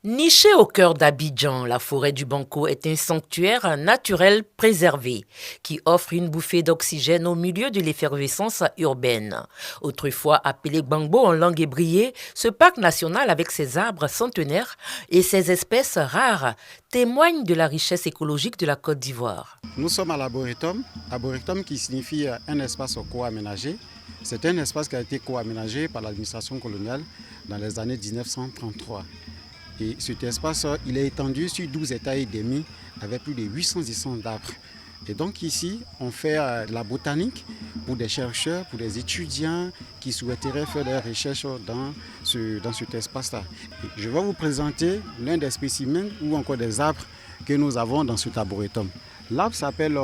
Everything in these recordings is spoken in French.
Nichée au cœur d'Abidjan, la forêt du Banco est un sanctuaire naturel préservé qui offre une bouffée d'oxygène au milieu de l'effervescence urbaine. Autrefois appelé Gbangbo en langue ébriée, ce parc national avec ses arbres centenaires et ses espèces rares témoigne de la richesse écologique de la Côte d'Ivoire. Nous sommes à l'Arboretum, Arboretum qui signifie un espace co-aménagé. C'est un espace qui a été co-aménagé par l'administration coloniale dans les années 1933. Et cet espace, il est étendu sur 12 hectares et demi avec plus de 800 d'arbres. Et donc ici, on fait la botanique pour des chercheurs, pour des étudiants qui souhaiteraient faire des recherches dans cet espace-là. Et je vais vous présenter l'un des spécimens ou encore des arbres que nous avons dans cet arboretum. L'arbre s'appelle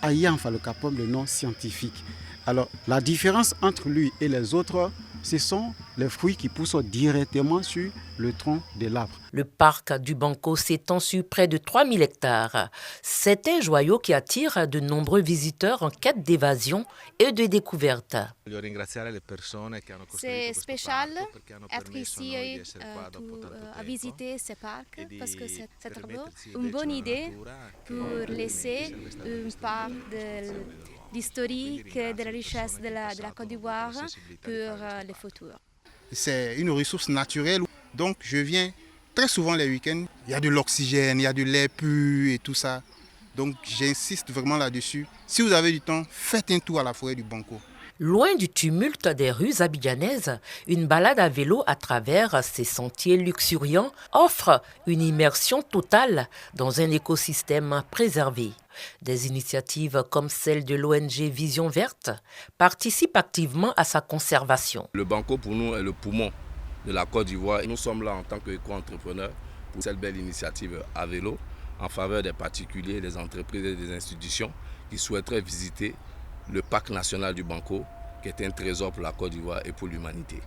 Aya Amphalocapum, le nom scientifique. Alors, la différence entre lui et les autres, ce sont les fruits qui poussent directement sur le tronc de l'arbre. Le parc du Banco s'étend sur près de 3000 hectares. C'est un joyau qui attire de nombreux visiteurs en quête d'évasion et de découverte. C'est spécial d'être ici à visiter ce parc parce que c'est une bonne idée pour laisser une part de l'historique, de la richesse de la Côte d'Ivoire pour le futur. C'est une ressource naturelle, donc je viens très souvent les week-ends. Il y a de l'oxygène, il y a de l'air pur et tout ça. Donc j'insiste vraiment là-dessus. Si vous avez du temps, faites un tour à la forêt du Banco. Loin du tumulte des rues abidjanaises, une balade à vélo à travers ces sentiers luxuriants offre une immersion totale dans un écosystème préservé. Des initiatives comme celle de l'ONG Vision Verte participent activement à sa conservation. Le Banco pour nous est le poumon de la Côte d'Ivoire et nous sommes là en tant qu'éco-entrepreneurs pour cette belle initiative à vélo en faveur des particuliers, des entreprises et des institutions qui souhaiteraient visiter le parc national du Banco, qui est un trésor pour la Côte d'Ivoire et pour l'humanité.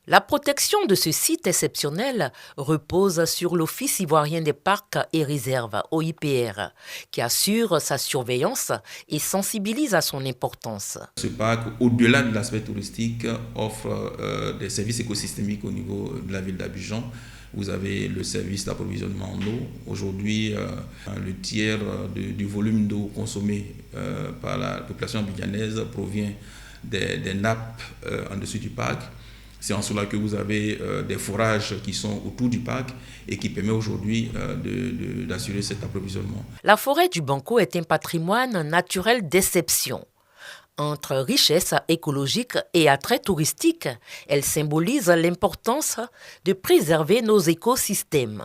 La protection de ce site exceptionnel repose sur l'Office ivoirien des parcs et réserves, OIPR, qui assure sa surveillance et sensibilise à son importance. Ce parc, au-delà de l'aspect touristique, offre des services écosystémiques au niveau de la ville d'Abidjan. Vous avez le service d'approvisionnement en eau. Aujourd'hui, le tiers du volume d'eau consommé par la population abidjanaise provient des nappes en dessus du parc. C'est en cela que vous avez des forages qui sont autour du parc et qui permettent aujourd'hui d'assurer cet approvisionnement. La forêt du Banco est un patrimoine naturel d'exception. Entre richesse écologique et attrait touristique, elle symbolise l'importance de préserver nos écosystèmes.